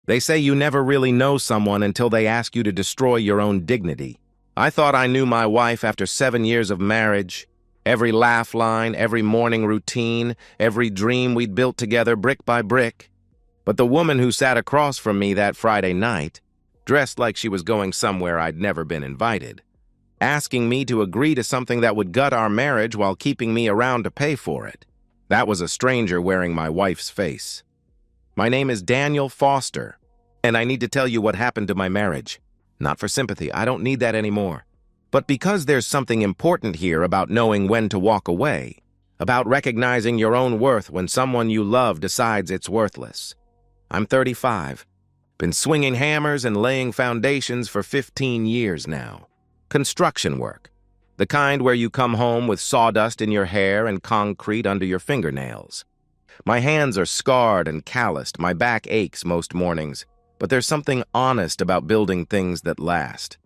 They say you never really know someone until they ask you to destroy your own dignity. I thought I knew my wife after 7 years of marriage. Every laugh line, every morning routine, every dream we'd built together brick by brick. But the woman who sat across from me that Friday night, dressed like she was going somewhere I'd never been invited, asking me to agree to something that would gut our marriage while keeping me around to pay for it. That was a stranger wearing my wife's face. My name is Daniel Foster, and I need to tell you what happened to my marriage. Not for sympathy, I don't need that anymore. But because there's something important here about knowing when to walk away, about recognizing your own worth when someone you love decides it's worthless. I'm 35, been swinging hammers and laying foundations for 15 years now. Construction work, the kind where you come home with sawdust in your hair and concrete under your fingernails. My hands are scarred and calloused, my back aches most mornings, but there's something honest about building things that last.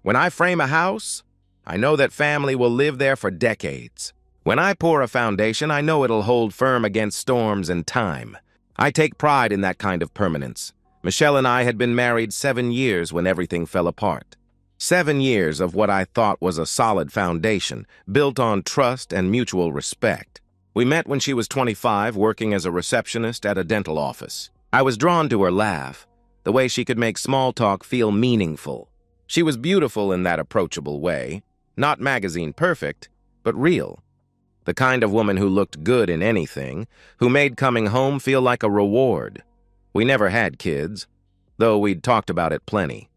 When I frame a house, I know that family will live there for decades. When I pour a foundation, I know it'll hold firm against storms and time. I take pride in that kind of permanence. Michelle and I had been married 7 years when everything fell apart. 7 years of what I thought was a solid foundation, built on trust and mutual respect. We met when she was 25, working as a receptionist at a dental office. I was drawn to her laugh, the way she could make small talk feel meaningful. She was beautiful in that approachable way, not magazine perfect, but real. The kind of woman who looked good in anything, who made coming home feel like a reward. We never had kids, though we'd talked about it plenty.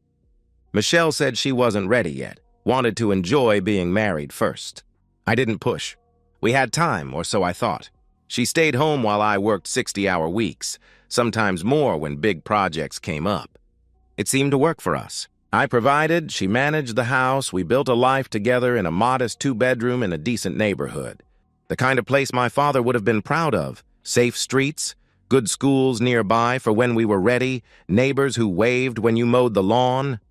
Michelle said she wasn't ready yet, wanted to enjoy being married first. I didn't push. We had time, or so I thought. She stayed home while I worked 60-hour weeks, sometimes more when big projects came up. It seemed to work for us. I provided, she managed the house, we built a life together in a modest 2-bedroom in a decent neighborhood. The kind of place my father would have been proud of. Safe streets, good schools nearby for when we were ready, neighbors who waved when you mowed the lawn.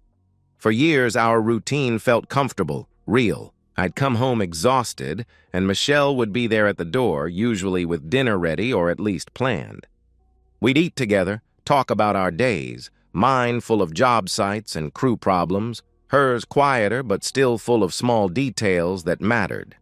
For years, our routine felt comfortable, real. I'd come home exhausted, and Michelle would be there at the door, usually with dinner ready or at least planned. We'd eat together, talk about our days, mine full of job sites and crew problems, hers quieter but still full of small details that mattered.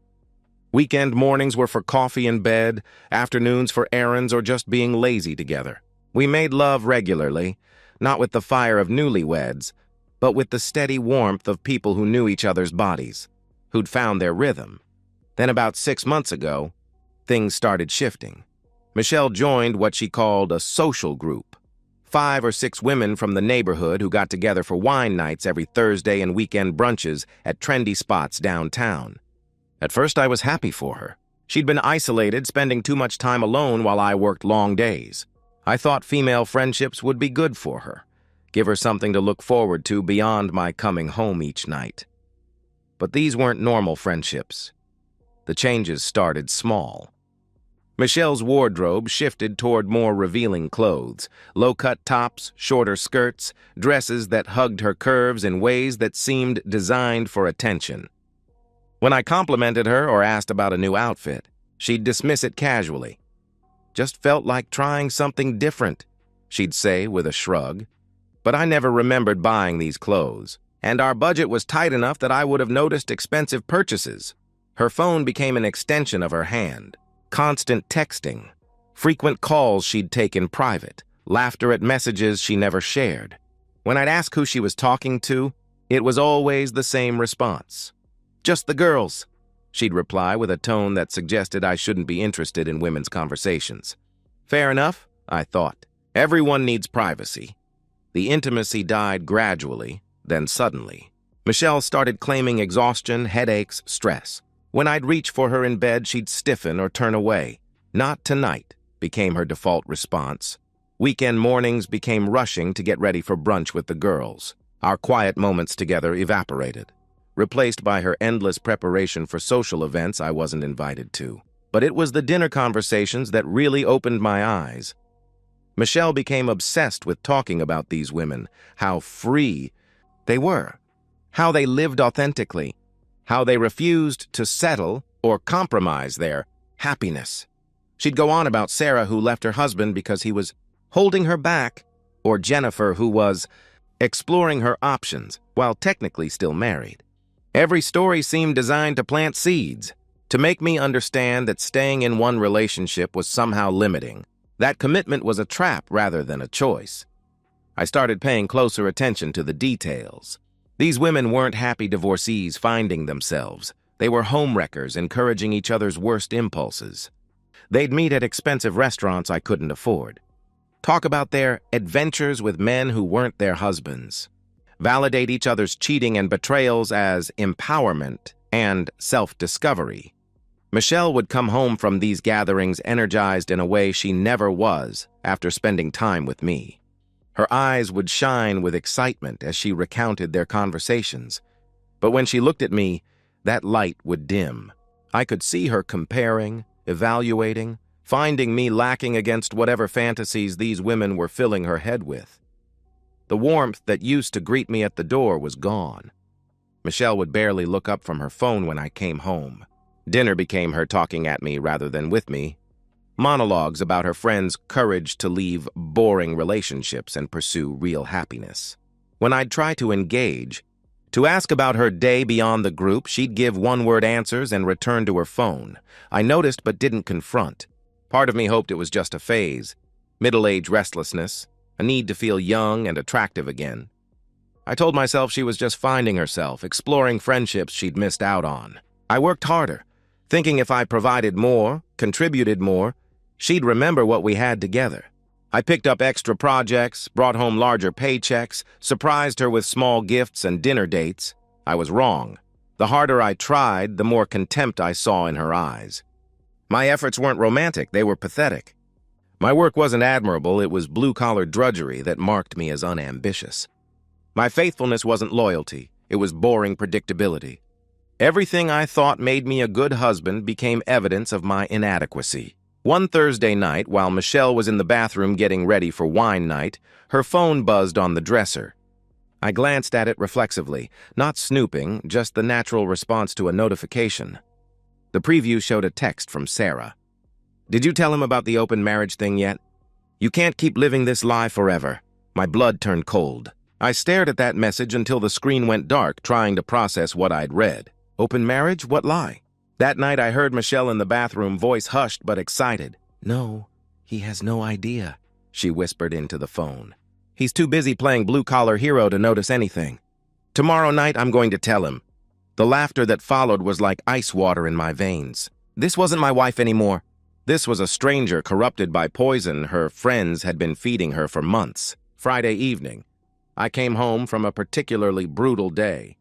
Weekend mornings were for coffee in bed, afternoons for errands or just being lazy together. We made love regularly, not with the fire of newlyweds, but with the steady warmth of people who knew each other's bodies, who'd found their rhythm. Then about 6 months ago, things started shifting. Michelle joined what she called a social group. 5 or 6 women from the neighborhood who got together for wine nights every Thursday and weekend brunches at trendy spots downtown. At first, I was happy for her. She'd been isolated, spending too much time alone while I worked long days. I thought female friendships would be good for her, give her something to look forward to beyond my coming home each night. But these weren't normal friendships. The changes started small. Michelle's wardrobe shifted toward more revealing clothes, low-cut tops, shorter skirts, dresses that hugged her curves in ways that seemed designed for attention. When I complimented her or asked about a new outfit, she'd dismiss it casually. Just felt like trying something different, she'd say with a shrug. But I never remembered buying these clothes, and our budget was tight enough that I would have noticed expensive purchases. Her phone became an extension of her hand. Constant texting, frequent calls she'd take in private, laughter at messages she never shared. When I'd ask who she was talking to, it was always the same response. "Just the girls," she'd reply with a tone that suggested I shouldn't be interested in women's conversations. Fair enough, I thought. Everyone needs privacy. The intimacy died gradually, then suddenly. Michelle started claiming exhaustion, headaches, stress. When I'd reach for her in bed, she'd stiffen or turn away. "Not tonight," became her default response. Weekend mornings became rushing to get ready for brunch with the girls. Our quiet moments together evaporated, replaced by her endless preparation for social events I wasn't invited to. But it was the dinner conversations that really opened my eyes. Michelle became obsessed with talking about these women, how free they were, how they lived authentically, how they refused to settle or compromise their happiness. She'd go on about Sarah, who left her husband because he was holding her back, or Jennifer, who was exploring her options while technically still married. Every story seemed designed to plant seeds, to make me understand that staying in one relationship was somehow limiting. That commitment was a trap rather than a choice. I started paying closer attention to the details. These women weren't happy divorcees finding themselves. They were homewreckers encouraging each other's worst impulses. They'd meet at expensive restaurants I couldn't afford. Talk about their adventures with men who weren't their husbands. Validate each other's cheating and betrayals as empowerment and self-discovery. Michelle would come home from these gatherings energized in a way she never was after spending time with me. Her eyes would shine with excitement as she recounted their conversations. But when she looked at me, that light would dim. I could see her comparing, evaluating, finding me lacking against whatever fantasies these women were filling her head with. The warmth that used to greet me at the door was gone. Michelle would barely look up from her phone when I came home. Dinner became her talking at me rather than with me. Monologues about her friends' courage to leave boring relationships and pursue real happiness. When I'd try to engage, to ask about her day beyond the group, she'd give one-word answers and return to her phone. I noticed but didn't confront. Part of me hoped it was just a phase, middle-age restlessness, a need to feel young and attractive again. I told myself she was just finding herself, exploring friendships she'd missed out on. I worked harder, thinking if I provided more, contributed more, she'd remember what we had together. I picked up extra projects, brought home larger paychecks, surprised her with small gifts and dinner dates. I was wrong. The harder I tried, the more contempt I saw in her eyes. My efforts weren't romantic, they were pathetic. My work wasn't admirable, it was blue-collar drudgery that marked me as unambitious. My faithfulness wasn't loyalty, it was boring predictability. Everything I thought made me a good husband became evidence of my inadequacy. One Thursday night, while Michelle was in the bathroom getting ready for wine night, her phone buzzed on the dresser. I glanced at it reflexively, not snooping, just the natural response to a notification. The preview showed a text from Sarah. "Did you tell him about the open marriage thing yet? You can't keep living this lie forever." My blood turned cold. I stared at that message until the screen went dark, trying to process what I'd read. Open marriage? What lie? That night I heard Michelle in the bathroom, voice hushed but excited. "No, he has no idea," she whispered into the phone. "He's too busy playing blue-collar hero to notice anything. Tomorrow night I'm going to tell him." The laughter that followed was like ice water in my veins. This wasn't my wife anymore. This was a stranger corrupted by poison her friends had been feeding her for months. Friday evening, I came home from a particularly brutal day.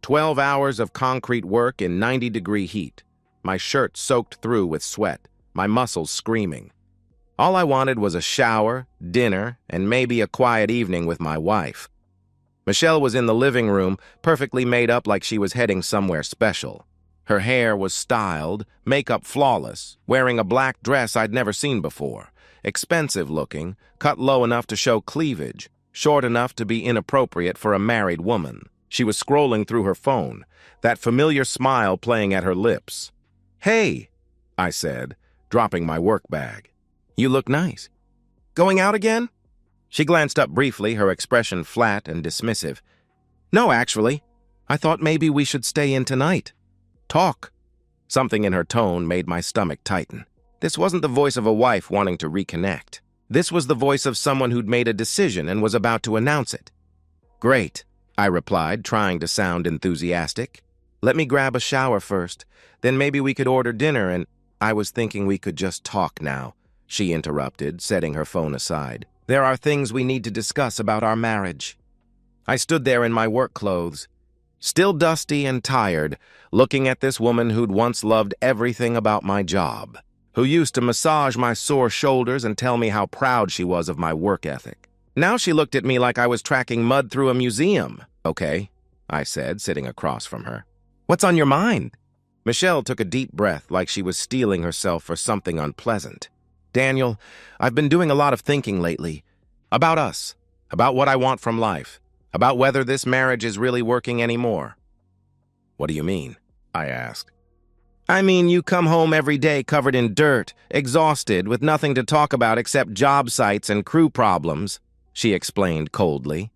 12 hours of concrete work in 90-degree heat, my shirt soaked through with sweat, my muscles screaming. All I wanted was a shower, dinner, and maybe a quiet evening with my wife. Michelle was in the living room, perfectly made up like she was heading somewhere special. Her hair was styled, makeup flawless, wearing a black dress I'd never seen before, expensive looking, cut low enough to show cleavage, short enough to be inappropriate for a married woman. She was scrolling through her phone, that familiar smile playing at her lips. "Hey," I said, dropping my work bag. "You look nice. Going out again?" She glanced up briefly, her expression flat and dismissive. "No, actually. I thought maybe we should stay in tonight. Talk." Something in her tone made my stomach tighten. This wasn't the voice of a wife wanting to reconnect. This was the voice of someone who'd made a decision and was about to announce it. "Great," I replied, trying to sound enthusiastic. "Let me grab a shower first. Then maybe we could order dinner and—" "I was thinking we could just talk now," she interrupted, setting her phone aside. "There are things we need to discuss about our marriage." I stood there in my work clothes, still dusty and tired, looking at this woman who'd once loved everything about my job, who used to massage my sore shoulders and tell me how proud she was of my work ethic. Now she looked at me like I was tracking mud through a museum. "Okay," I said, sitting across from her. "What's on your mind?" Michelle took a deep breath like she was steeling herself for something unpleasant. "Daniel, I've been doing a lot of thinking lately. About us. About what I want from life. About whether this marriage is really working anymore." "What do you mean?" I asked. "I mean, you come home every day covered in dirt, exhausted, with nothing to talk about except job sites and crew problems. she explained coldly.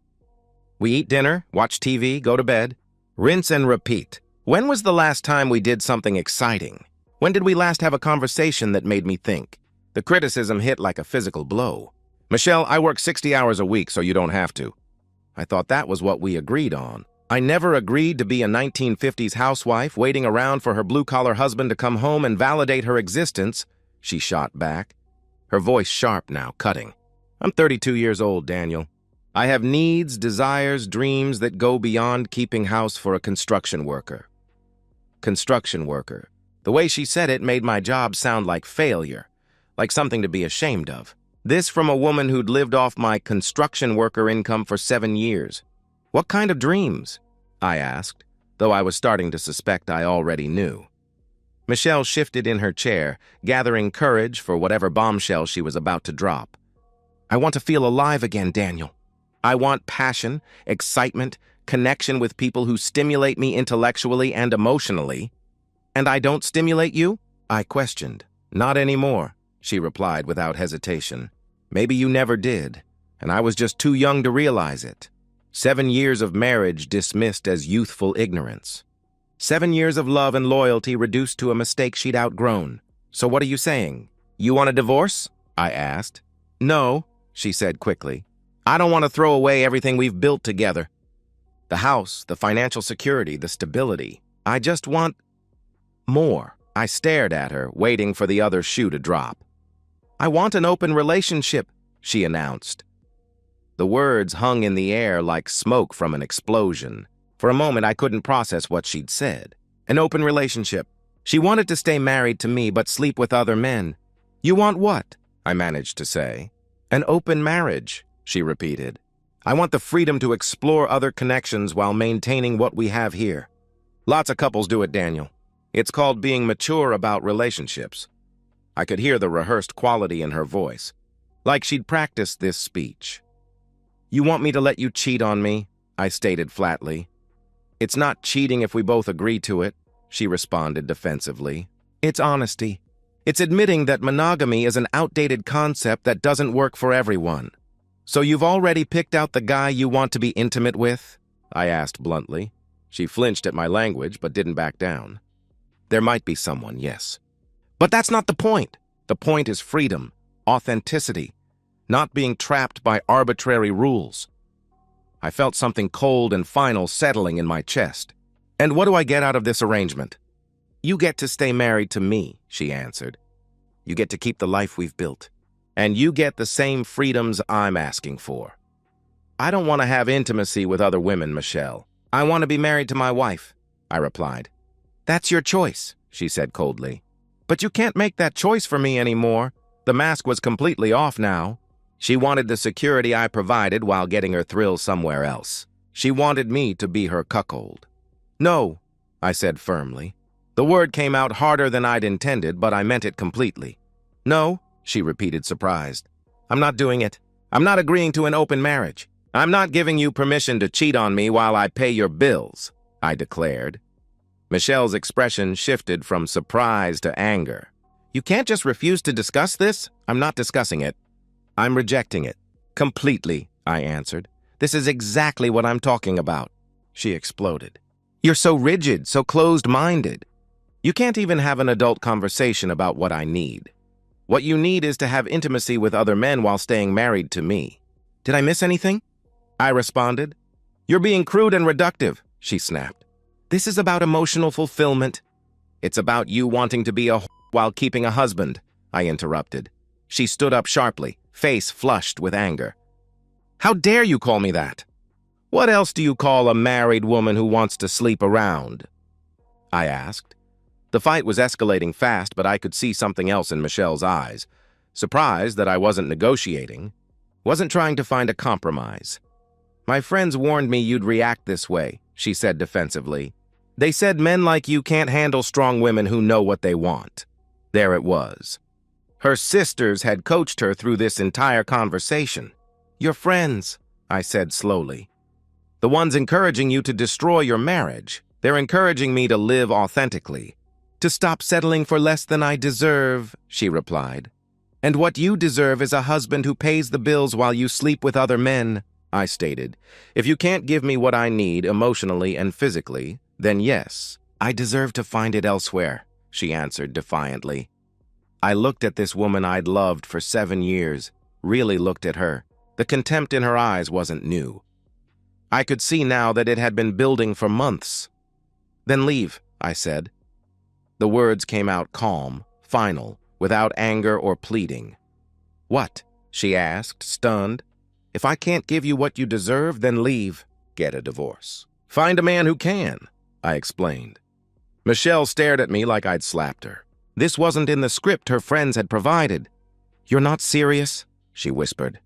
We eat dinner, watch TV, go to bed. Rinse and repeat. When was the last time we did something exciting? When did we last have a conversation that made me think? The criticism hit like a physical blow. Michelle, I work 60 hours a week, so you don't have to. I thought that was what we agreed on. I never agreed to be a 1950s housewife waiting around for her blue-collar husband to come home and validate her existence, she shot back, her voice sharp now, cutting. I'm 32 years old, Daniel. I have needs, desires, dreams that go beyond keeping house for a construction worker. Construction worker. The way she said it made my job sound like failure, like something to be ashamed of. This from a woman who'd lived off my construction worker income for 7 years. What kind of dreams? I asked, though I was starting to suspect I already knew. Michelle shifted in her chair, gathering courage for whatever bombshell she was about to drop. I want to feel alive again, Daniel. I want passion, excitement, connection with people who stimulate me intellectually and emotionally. And I don't stimulate you? I questioned. Not anymore, she replied without hesitation. Maybe you never did, and I was just too young to realize it. 7 years of marriage dismissed as youthful ignorance. 7 years of love and loyalty reduced to a mistake she'd outgrown. So what are you saying? You want a divorce? I asked. No, she said quickly. I don't want to throw away everything we've built together. The house, the financial security, the stability. I just want more. I stared at her, waiting for the other shoe to drop. I want an open relationship, she announced. The words hung in the air like smoke from an explosion. For a moment, I couldn't process what she'd said. An open relationship. She wanted to stay married to me but sleep with other men. You want what? I managed to say. An open marriage, she repeated. I want the freedom to explore other connections while maintaining what we have here. Lots of couples do it, Daniel. It's called being mature about relationships. I could hear the rehearsed quality in her voice, like she'd practiced this speech. You want me to let you cheat on me? I stated flatly. It's not cheating if we both agree to it, she responded defensively. It's honesty. It's admitting that monogamy is an outdated concept that doesn't work for everyone. So you've already picked out the guy you want to be intimate with? I asked bluntly. She flinched at my language but didn't back down. There might be someone, yes. But that's not the point. The point is freedom, authenticity, not being trapped by arbitrary rules. I felt something cold and final settling in my chest. And what do I get out of this arrangement? You get to stay married to me, she answered. You get to keep the life we've built. And you get the same freedoms I'm asking for. I don't want to have intimacy with other women, Michelle. I want to be married to my wife, I replied. That's your choice, she said coldly. But you can't make that choice for me anymore. The mask was completely off now. She wanted the security I provided while getting her thrill somewhere else. She wanted me to be her cuckold. No, I said firmly. The word came out harder than I'd intended, but I meant it completely. No, she repeated, surprised. I'm not doing it. I'm not agreeing to an open marriage. I'm not giving you permission to cheat on me while I pay your bills, I declared. Michelle's expression shifted from surprise to anger. You can't just refuse to discuss this? I'm not discussing it. I'm rejecting it. Completely, I answered. This is exactly what I'm talking about. She exploded. You're so rigid, so closed-minded. You can't even have an adult conversation about what I need. What you need is to have intimacy with other men while staying married to me. Did I miss anything? I responded. You're being crude and reductive, she snapped. This is about emotional fulfillment. It's about you wanting to be a while keeping a husband, I interrupted. She stood up sharply, face flushed with anger. How dare you call me that? What else do you call a married woman who wants to sleep around? I asked. The fight was escalating fast, but I could see something else in Michelle's eyes. Surprised that I wasn't negotiating, wasn't trying to find a compromise. My friends warned me you'd react this way, she said defensively. They said men like you can't handle strong women who know what they want. There it was. Her sisters had coached her through this entire conversation. Your friends, I said slowly. The ones encouraging you to destroy your marriage. They're encouraging me to live authentically. To stop settling for less than I deserve, she replied. And what you deserve is a husband who pays the bills while you sleep with other men, I stated. If you can't give me what I need emotionally and physically, then yes, I deserve to find it elsewhere, she answered defiantly. I looked at this woman I'd loved for 7 years, really looked at her. The contempt in her eyes wasn't new. I could see now that it had been building for months. Then leave, I said. The words came out calm, final, without anger or pleading. What? She asked, stunned. If I can't give you what you deserve, then leave. Get a divorce. Find a man who can, I explained. Michelle stared at me like I'd slapped her. This wasn't in the script her friends had provided. You're not serious? She whispered.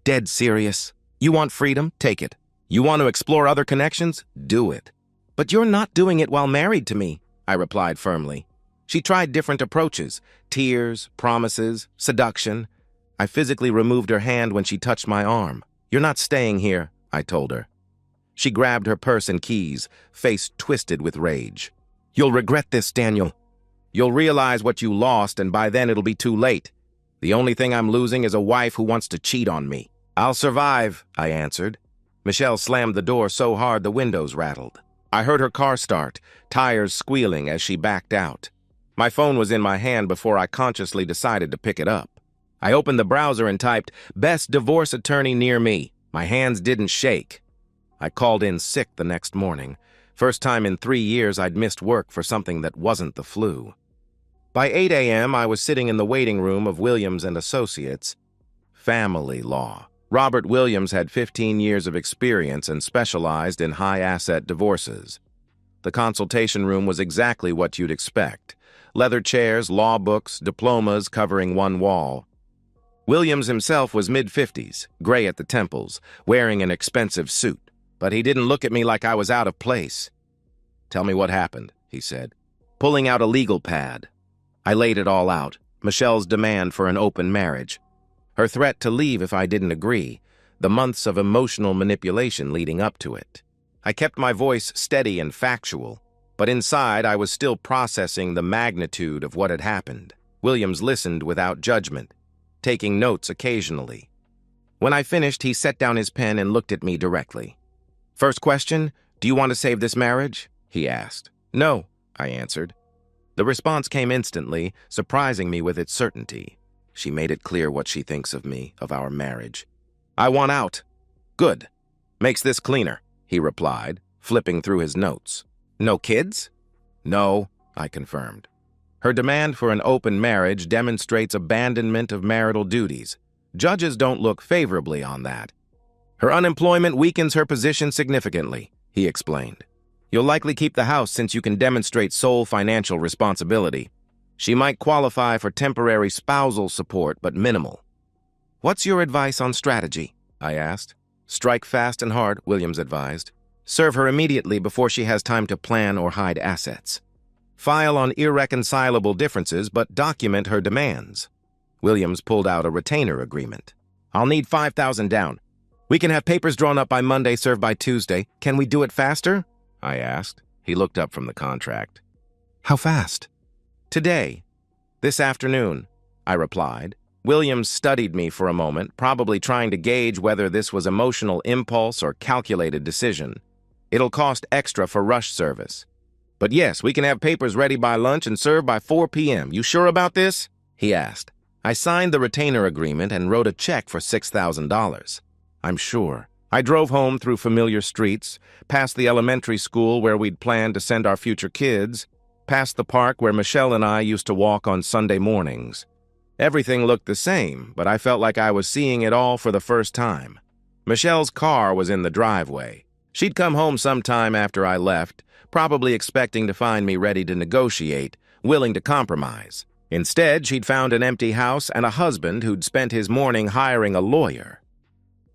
Dead serious. You want freedom? Take it. You want to explore other connections? Do it. But you're not doing it while married to me, I replied firmly. She tried different approaches, tears, promises, seduction. I physically removed her hand when she touched my arm. You're not staying here, I told her. She grabbed her purse and keys, face twisted with rage. You'll regret this, Daniel. You'll realize what you lost, and by then it'll be too late. The only thing I'm losing is a wife who wants to cheat on me. I'll survive, I answered. Michelle slammed the door so hard the windows rattled. I heard her car start, tires squealing as she backed out. My phone was in my hand before I consciously decided to pick it up. I opened the browser and typed, "Best divorce attorney near me." My hands didn't shake. I called in sick the next morning. First time in 3 years I'd missed work for something that wasn't the flu. By 8 a.m., I was sitting in the waiting room of Williams & Associates. Family law. Robert Williams had 15 years of experience and specialized in high-asset divorces. The consultation room was exactly what you'd expect. Leather chairs, law books, diplomas covering one wall. Williams himself was mid-50s, gray at the temples, wearing an expensive suit. But he didn't look at me like I was out of place. Tell me what happened, he said, pulling out a legal pad. I laid it all out, Michelle's demand for an open marriage, her threat to leave if I didn't agree, the months of emotional manipulation leading up to it. I kept my voice steady and factual, but inside I was still processing the magnitude of what had happened. Williams listened without judgment, taking notes occasionally. When I finished, he set down his pen and looked at me directly. First question, do you want to save this marriage? He asked. No, I answered. The response came instantly, surprising me with its certainty. She made it clear what she thinks of me, of our marriage. I want out. Good. Makes this cleaner, he replied, flipping through his notes. No kids? No, I confirmed. Her demand for an open marriage demonstrates abandonment of marital duties. Judges don't look favorably on that. Her unemployment weakens her position significantly, he explained. You'll likely keep the house since you can demonstrate sole financial responsibility. She might qualify for temporary spousal support, but minimal. What's your advice on strategy? I asked. Strike fast and hard, Williams advised. Serve her immediately before she has time to plan or hide assets. File on irreconcilable differences, but document her demands. Williams pulled out a retainer agreement. I'll need $5,000 down. We can have papers drawn up by Monday, served by Tuesday. Can we do it faster? I asked. He looked up from the contract. How fast? Today. This afternoon, I replied. Williams studied me for a moment, probably trying to gauge whether this was emotional impulse or calculated decision. It'll cost extra for rush service. But yes, we can have papers ready by lunch and served by 4 p.m. You sure about this? He asked. I signed the retainer agreement and wrote a check for $6,000. I'm sure. I drove home through familiar streets, past the elementary school where we'd planned to send our future kids, past the park where Michelle and I used to walk on Sunday mornings. Everything looked the same, but I felt like I was seeing it all for the first time. Michelle's car was in the driveway. She'd come home sometime after I left, probably expecting to find me ready to negotiate, willing to compromise. Instead, she'd found an empty house and a husband who'd spent his morning hiring a lawyer.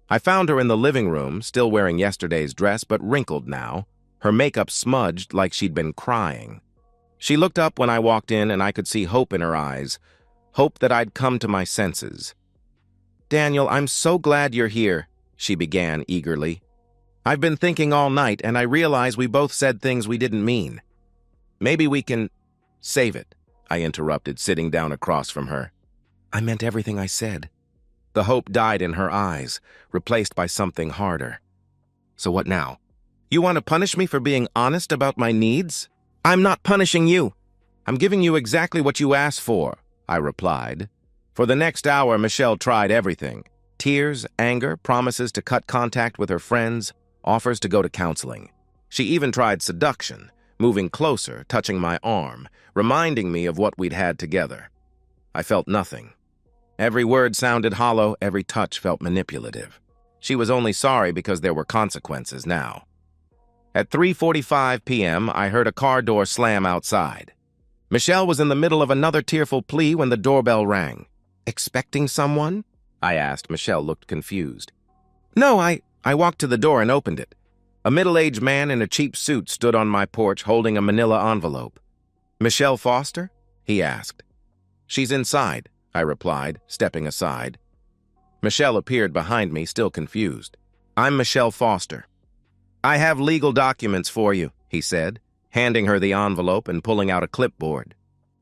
I found her in the living room, still wearing yesterday's dress, but wrinkled now, her makeup smudged like she'd been crying. She looked up when I walked in, and I could see hope in her eyes, hope that I'd come to my senses. Daniel, I'm so glad you're here, she began eagerly. I've been thinking all night, and I realize we both said things we didn't mean. Maybe we can save it, I interrupted, sitting down across from her. I meant everything I said. The hope died in her eyes, replaced by something harder. So what now? You want to punish me for being honest about my needs? I'm not punishing you. I'm giving you exactly what you asked for, I replied. For the next hour, Michelle tried everything. Tears, anger, promises to cut contact with her friends, offers to go to counseling. She even tried seduction, moving closer, touching my arm, reminding me of what we'd had together. I felt nothing. Every word sounded hollow, every touch felt manipulative. She was only sorry because there were consequences now. At 3:45 p.m., I heard a car door slam outside. Michelle was in the middle of another tearful plea when the doorbell rang. Expecting someone? I asked. Michelle looked confused. No, I walked to the door and opened it. A middle-aged man in a cheap suit stood on my porch holding a manila envelope. Michelle Foster? He asked. She's inside, I replied, stepping aside. Michelle appeared behind me, still confused. I'm Michelle Foster. I have legal documents for you, he said, handing her the envelope and pulling out a clipboard.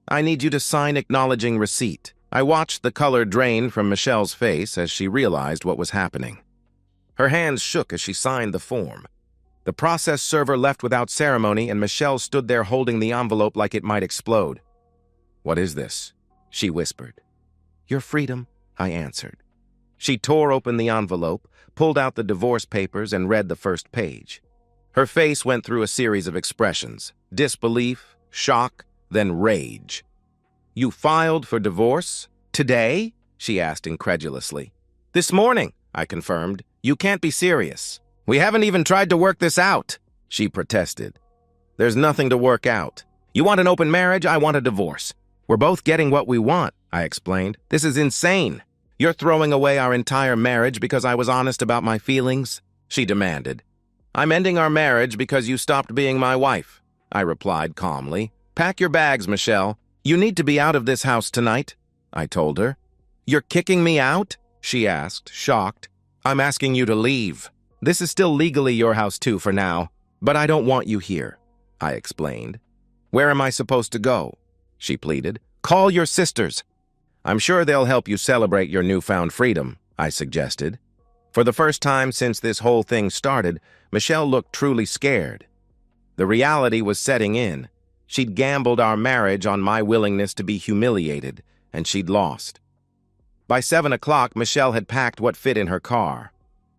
I need you to sign acknowledging receipt. I watched the color drain from Michelle's face as she realized what was happening. Her hands shook as she signed the form. The process server left without ceremony, and Michelle stood there holding the envelope like it might explode. What is this? She whispered. Your freedom, I answered. She tore open the envelope, pulled out the divorce papers, and read the first page. Her face went through a series of expressions: disbelief, shock, then rage. You filed for divorce? Today? She asked incredulously. This morning, I confirmed. You can't be serious. We haven't even tried to work this out, she protested. There's nothing to work out. You want an open marriage, I want a divorce. We're both getting what we want, I explained. This is insane. You're throwing away our entire marriage because I was honest about my feelings, she demanded. I'm ending our marriage because you stopped being my wife, I replied calmly. Pack your bags, Michelle. You need to be out of this house tonight, I told her. You're kicking me out? She asked, shocked. I'm asking you to leave. This is still legally your house too for now, but I don't want you here, I explained. Where am I supposed to go? She pleaded. Call your sisters. I'm sure they'll help you celebrate your newfound freedom, I suggested. For the first time since this whole thing started, Michelle looked truly scared. The reality was setting in. She'd gambled our marriage on my willingness to be humiliated, and she'd lost. By 7 o'clock, Michelle had packed what fit in her car.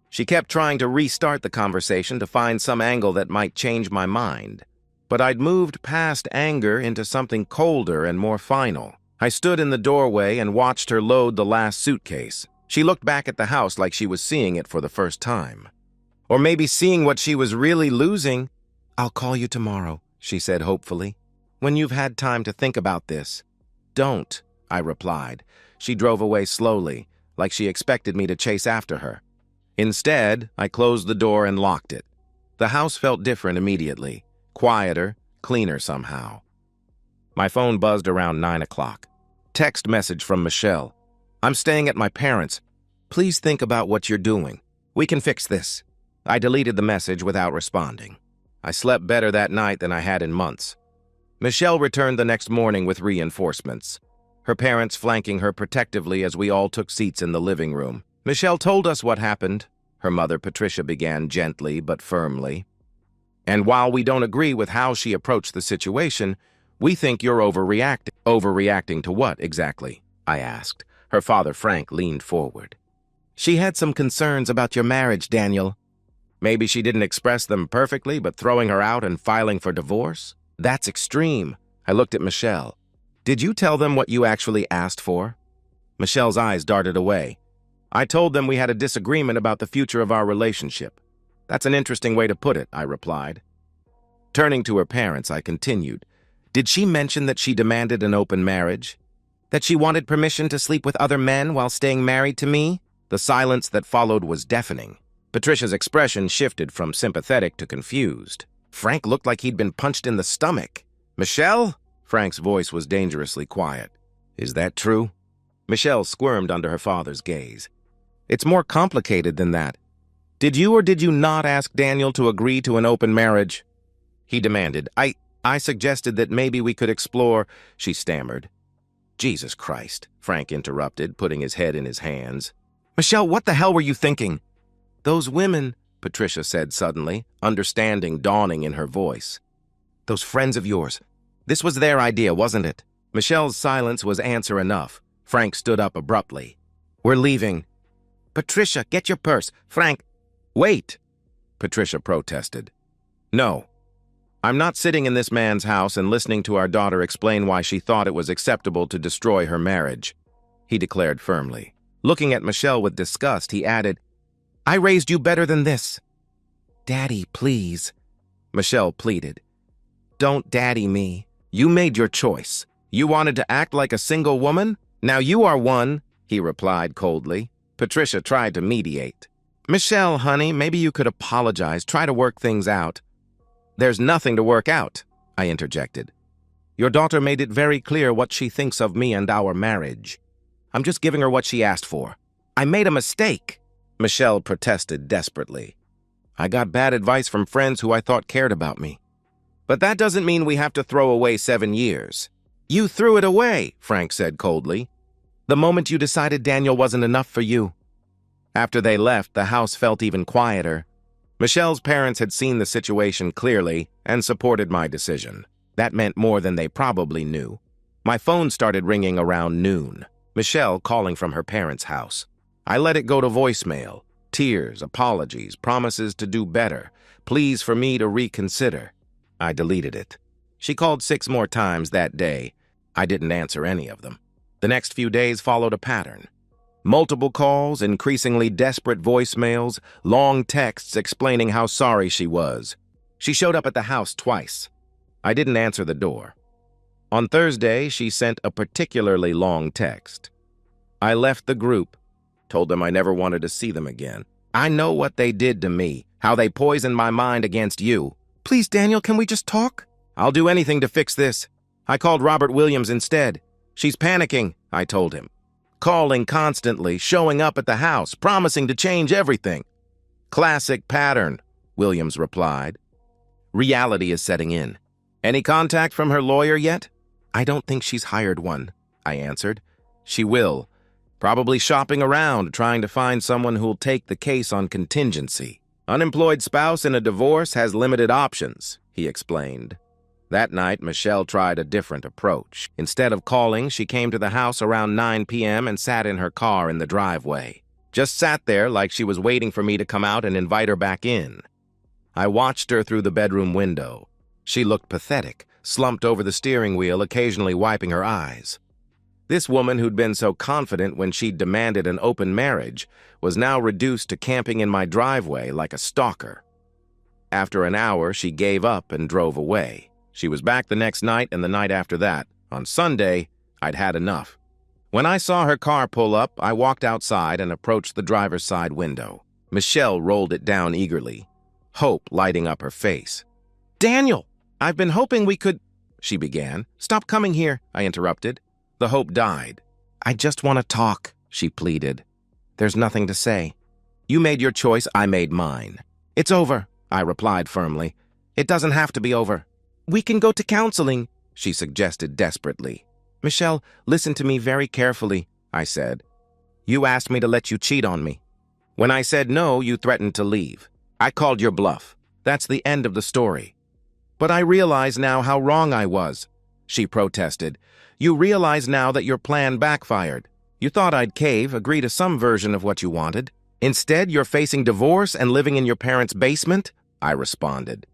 She kept trying to restart the conversation to find some angle that might change my mind. But I'd moved past anger into something colder and more final. I stood in the doorway and watched her load the last suitcase. She looked back at the house like she was seeing it for the first time. Or maybe seeing what she was really losing. I'll call you tomorrow, she said hopefully. When you've had time to think about this. Don't, I replied. She drove away slowly, like she expected me to chase after her. Instead, I closed the door and locked it. The house felt different immediately, quieter, cleaner somehow. My phone buzzed around 9 o'clock. Text message from Michelle. I'm staying at my parents'. Please think about what you're doing. We can fix this. I deleted the message without responding. I slept better that night than I had in months. Michelle returned the next morning with reinforcements, her parents flanking her protectively as we all took seats in the living room. Michelle told us what happened, her mother Patricia began gently but firmly. And while we don't agree with how she approached the situation, we think you're overreacting. Overreacting to what exactly? I asked. Her father Frank leaned forward. She had some concerns about your marriage, Daniel. Maybe she didn't express them perfectly, but throwing her out and filing for divorce? That's extreme. I looked at Michelle. Did you tell them what you actually asked for? Michelle's eyes darted away. I told them we had a disagreement about the future of our relationship. That's an interesting way to put it, I replied. Turning to her parents, I continued. Did she mention that she demanded an open marriage? That she wanted permission to sleep with other men while staying married to me? The silence that followed was deafening. Patricia's expression shifted from sympathetic to confused. Frank looked like he'd been punched in the stomach. Michelle? Frank's voice was dangerously quiet. Is that true? Michelle squirmed under her father's gaze. It's more complicated than that. Did you or did you not ask Daniel to agree to an open marriage? He demanded. I suggested that maybe we could explore, she stammered. Jesus Christ, Frank interrupted, putting his head in his hands. Michelle, what the hell were you thinking? Those women, Patricia said suddenly, understanding dawning in her voice. Those friends of yours. This was their idea, wasn't it? Michelle's silence was answer enough. Frank stood up abruptly. We're leaving. Patricia, get your purse. Frank, wait, Patricia protested. No. I'm not sitting in this man's house and listening to our daughter explain why she thought it was acceptable to destroy her marriage, he declared firmly. Looking at Michelle with disgust, he added, I raised you better than this. Daddy, please, Michelle pleaded. Don't daddy me. You made your choice. You wanted to act like a single woman? Now you are one, he replied coldly. Patricia tried to mediate. Michelle, honey, maybe you could apologize, try to work things out. There's nothing to work out, I interjected. Your daughter made it very clear what she thinks of me and our marriage. I'm just giving her what she asked for. I made a mistake, Michelle protested desperately. I got bad advice from friends who I thought cared about me. But that doesn't mean we have to throw away 7 years. You threw it away, Frank said coldly. The moment you decided Daniel wasn't enough for you. After they left, the house felt even quieter. Michelle's parents had seen the situation clearly and supported my decision. That meant more than they probably knew. My phone started ringing around noon. Michelle calling from her parents' house. I let it go to voicemail. Tears, apologies, promises to do better, pleas for me to reconsider. I deleted it. She called 6 more times that day. I didn't answer any of them. The next few days followed a pattern. Multiple calls, increasingly desperate voicemails, long texts explaining how sorry she was. She showed up at the house twice. I didn't answer the door. On Thursday, she sent a particularly long text. I left the group, told them I never wanted to see them again. I know what they did to me, how they poisoned my mind against you. Please, Daniel, can we just talk? I'll do anything to fix this. I called Robert Williams instead. She's panicking, I told him. Calling constantly, showing up at the house, promising to change everything. Classic pattern, Williams replied. Reality is setting in. Any contact from her lawyer yet? I don't think she's hired one, I answered. She will. Probably shopping around, trying to find someone who'll take the case on contingency. Unemployed spouse in a divorce has limited options, he explained. That night, Michelle tried a different approach. Instead of calling, she came to the house around 9 p.m. and sat in her car in the driveway. Just sat there like she was waiting for me to come out and invite her back in. I watched her through the bedroom window. She looked pathetic, slumped over the steering wheel, occasionally wiping her eyes. This woman who'd been so confident when she'd demanded an open marriage was now reduced to camping in my driveway like a stalker. After an hour, she gave up and drove away. She was back the next night and the night after that. On Sunday, I'd had enough. When I saw her car pull up, I walked outside and approached the driver's side window. Michelle rolled it down eagerly, hope lighting up her face. Daniel, I've been hoping we could, she began. Stop coming here, I interrupted. The hope died. I just want to talk, she pleaded. There's nothing to say. You made your choice, I made mine. It's over, I replied firmly. It doesn't have to be over. We can go to counseling, she suggested desperately. Michelle, listen to me very carefully, I said. You asked me to let you cheat on me. When I said no, you threatened to leave. I called your bluff. That's the end of the story. But I realize now how wrong I was, she protested. You realize now that your plan backfired. You thought I'd cave, agree to some version of what you wanted. Instead, you're facing divorce and living in your parents' basement, I responded.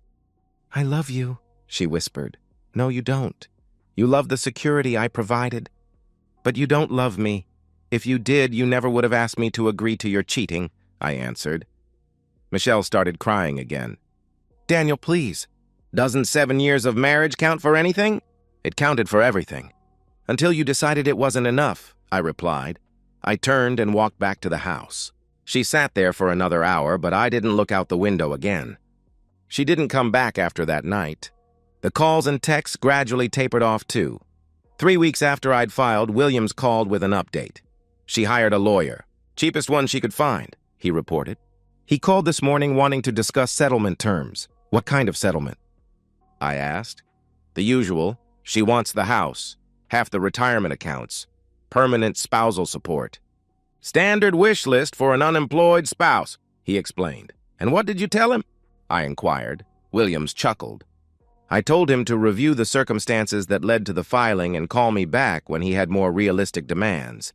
I love you, she whispered. No, you don't. You love the security I provided. But you don't love me. If you did, you never would have asked me to agree to your cheating, I answered. Michelle started crying again. Daniel, please. Doesn't 7 years of marriage count for anything? It counted for everything. Until you decided it wasn't enough, I replied. I turned and walked back to the house. She sat there for another hour, but I didn't look out the window again. She didn't come back after that night. The calls and texts gradually tapered off too. 3 weeks after I'd filed, Williams called with an update. She hired a lawyer. Cheapest one she could find, he reported. He called this morning wanting to discuss settlement terms. What kind of settlement? I asked. The usual. She wants the house. half the retirement accounts, permanent spousal support. Standard wish list for an unemployed spouse, he explained. And what did you tell him? I inquired. Williams chuckled. I told him to review the circumstances that led to the filing and call me back when he had more realistic demands.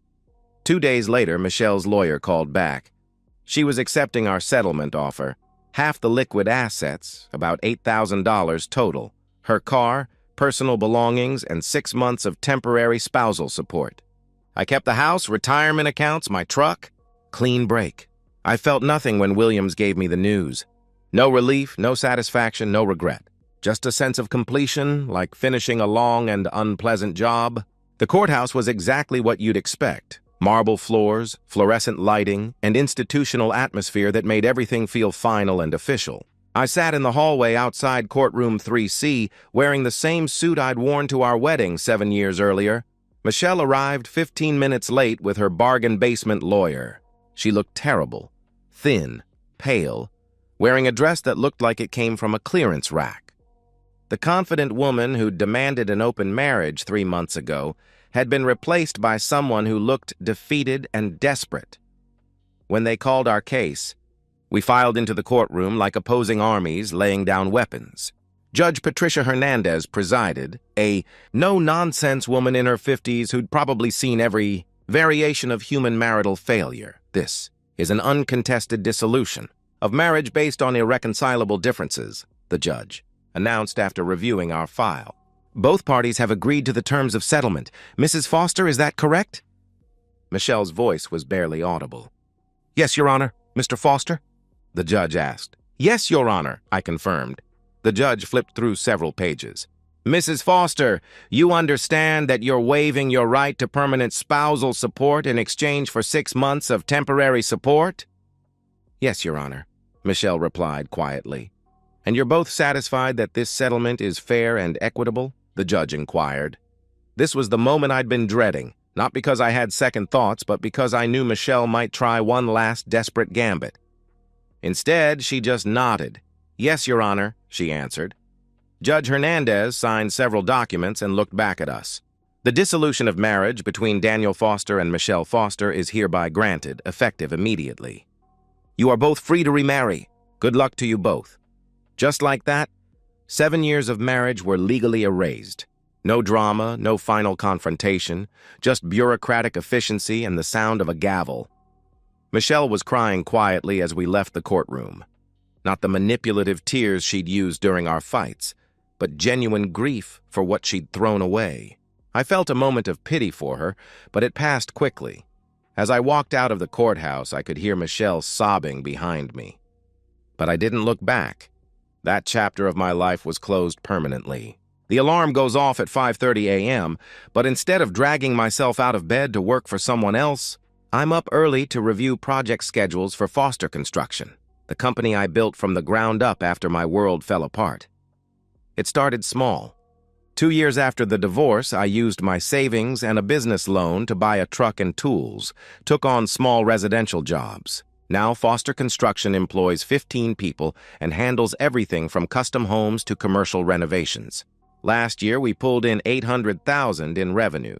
2 days later, Michelle's lawyer called back. She was accepting our settlement offer. Half the liquid assets, about $8,000 total. Her car, personal belongings, and 6 months of temporary spousal support. I kept the house, retirement accounts, my truck. Clean break. I felt nothing when Williams gave me the news. No relief, no satisfaction, no regret. Just a sense of completion, like finishing a long and unpleasant job. The courthouse was exactly what you'd expect. Marble floors, fluorescent lighting, and institutional atmosphere that made everything feel final and official. I sat in the hallway outside courtroom 3C, wearing the same suit I'd worn to our wedding 7 years earlier. Michelle arrived 15 minutes late with her bargain basement lawyer. She looked terrible, thin, pale, wearing a dress that looked like it came from a clearance rack. The confident woman who demanded an open marriage 3 months ago had been replaced by someone who looked defeated and desperate. When they called our case, we filed into the courtroom like opposing armies laying down weapons. Judge Patricia Hernandez presided, a no-nonsense woman in her 50s who'd probably seen every variation of human marital failure. This is an uncontested dissolution of marriage based on irreconcilable differences, the judge announced after reviewing our file. Both parties have agreed to the terms of settlement. Mrs. Foster, is that correct? Michelle's voice was barely audible. Yes, Your Honor. Mr. Foster? The judge asked. Yes, Your Honor, I confirmed. The judge flipped through several pages. Mrs. Foster, you understand that you're waiving your right to permanent spousal support in exchange for 6 months of temporary support? Yes, Your Honor, Michelle replied quietly. And you're both satisfied that this settlement is fair and equitable? The judge inquired. This was the moment I'd been dreading, not because I had second thoughts, but because I knew Michelle might try one last desperate gambit. Instead, she just nodded. Yes, Your Honor, she answered. Judge Hernandez signed several documents and looked back at us. The dissolution of marriage between Daniel Foster and Michelle Foster is hereby granted, effective immediately. You are both free to remarry. Good luck to you both. Just like that, 7 years of marriage were legally erased. No drama, no final confrontation, just bureaucratic efficiency and the sound of a gavel. Michelle was crying quietly as we left the courtroom. Not the manipulative tears she'd used during our fights, but genuine grief for what she'd thrown away. I felt a moment of pity for her, but it passed quickly. As I walked out of the courthouse, I could hear Michelle sobbing behind me. But I didn't look back. That chapter of my life was closed permanently. The alarm goes off at 5:30 a.m., but instead of dragging myself out of bed to work for someone else, I'm up early to review project schedules for Foster Construction, the company I built from the ground up after my world fell apart. It started small. 2 years after the divorce, I used my savings and a business loan to buy a truck and tools, took on small residential jobs. Now Foster Construction employs 15 people and handles everything from custom homes to commercial renovations. Last year, we pulled in $800,000 in revenue.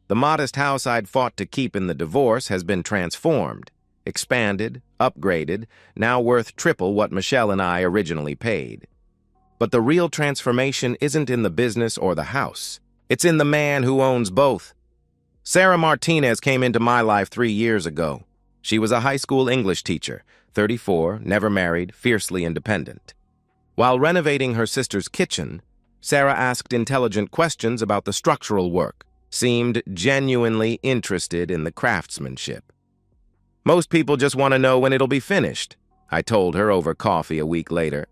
The modest house I'd fought to keep in the divorce has been transformed, expanded, upgraded, now worth triple what Michelle and I originally paid. But the real transformation isn't in the business or the house. It's in the man who owns both. Sarah Martinez came into my life 3 years ago. She was a high school English teacher, 34, never married, fiercely independent. While renovating her sister's kitchen, Sarah asked intelligent questions about the structural work, seemed genuinely interested in the craftsmanship. Most people just want to know when it'll be finished, I told her over coffee a week later.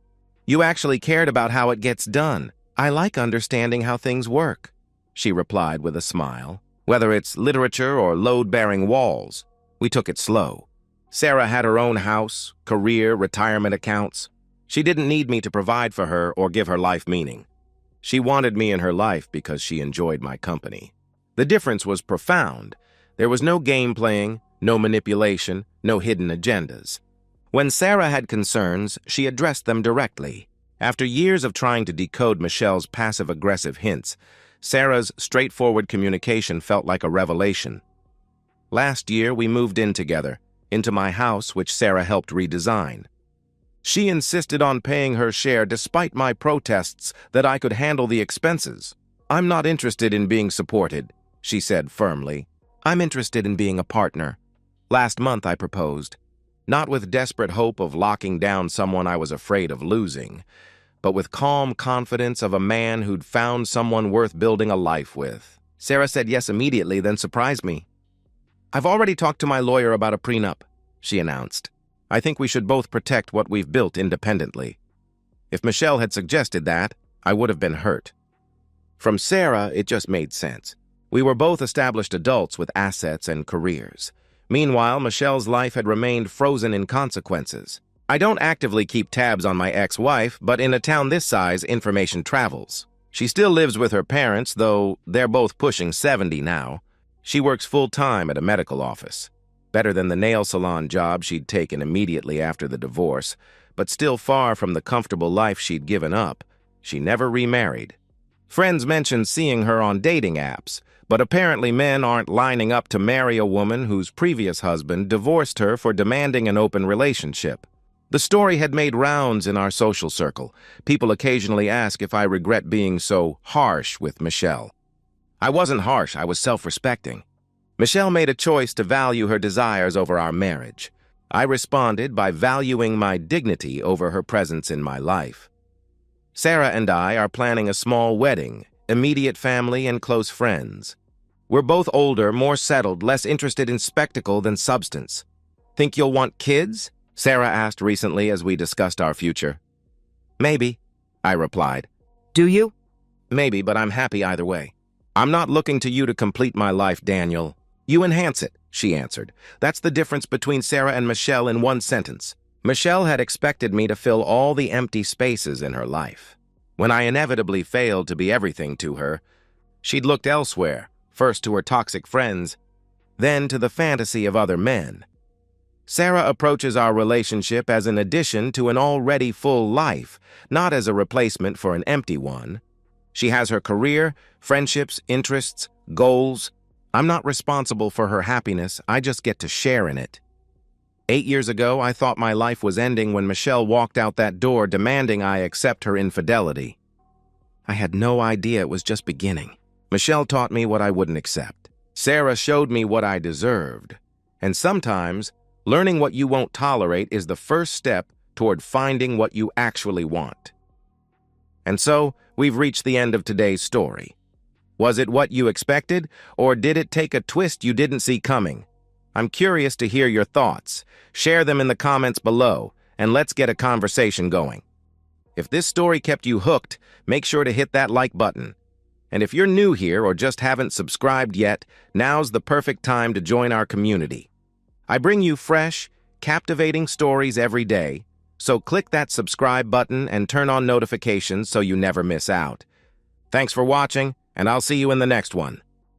You actually cared about how it gets done. I like understanding how things work, she replied with a smile. Whether it's literature or load-bearing walls, we took it slow. Sarah had her own house, career, retirement accounts. She didn't need me to provide for her or give her life meaning. She wanted me in her life because she enjoyed my company. The difference was profound. There was no game playing, no manipulation, no hidden agendas. When Sarah had concerns, she addressed them directly. After years of trying to decode Michelle's passive-aggressive hints, Sarah's straightforward communication felt like a revelation. Last year, we moved in together, into my house, which Sarah helped redesign. She insisted on paying her share despite my protests that I could handle the expenses. "I'm not interested in being supported," she said firmly. "I'm interested in being a partner." Last month I proposed, not with desperate hope of locking down someone I was afraid of losing, but with calm confidence of a man who'd found someone worth building a life with. Sarah said yes immediately, then surprised me. "I've already talked to my lawyer about a prenup," she announced. "I think we should both protect what we've built independently." If Michelle had suggested that, I would have been hurt. From Sarah, it just made sense. We were both established adults with assets and careers. Meanwhile, Michelle's life had remained frozen in consequences. I don't actively keep tabs on my ex-wife, but in a town this size, information travels. She still lives with her parents, though they're both pushing 70 now. She works full-time at a medical office. Better than the nail salon job she'd taken immediately after the divorce, but still far from the comfortable life she'd given up. She never remarried. Friends mentioned seeing her on dating apps, but apparently men aren't lining up to marry a woman whose previous husband divorced her for demanding an open relationship. The story had made rounds in our social circle. People occasionally ask if I regret being so harsh with Michelle. I wasn't harsh, I was self-respecting. Michelle made a choice to value her desires over our marriage. I responded by valuing my dignity over her presence in my life. Sarah and I are planning a small wedding, immediate family and close friends. We're both older, more settled, less interested in spectacle than substance. "Think you'll want kids?" Sarah asked recently as we discussed our future. "Maybe," I replied. Do you? "Maybe, but I'm happy either way. I'm not looking to you to complete my life, Daniel. You enhance it," she answered. That's the difference between Sarah and Michelle in one sentence. Michelle had expected me to fill all the empty spaces in her life. When I inevitably failed to be everything to her, she'd looked elsewhere, first to her toxic friends, then to the fantasy of other men. Sarah approaches our relationship as an addition to an already full life, not as a replacement for an empty one. She has her career, friendships, interests, goals. I'm not responsible for her happiness, I just get to share in it. 8 years ago, I thought my life was ending when Michelle walked out that door demanding I accept her infidelity. I had no idea it was just beginning. Michelle taught me what I wouldn't accept. Sarah showed me what I deserved. And sometimes, learning what you won't tolerate is the first step toward finding what you actually want. And so, we've reached the end of today's story. Was it what you expected, or did it take a twist you didn't see coming? I'm curious to hear your thoughts. Share them in the comments below, and let's get a conversation going. If this story kept you hooked, make sure to hit that like button. And if you're new here or just haven't subscribed yet, now's the perfect time to join our community. I bring you fresh, captivating stories every day, so click that subscribe button and turn on notifications so you never miss out. Thanks for watching, and I'll see you in the next one.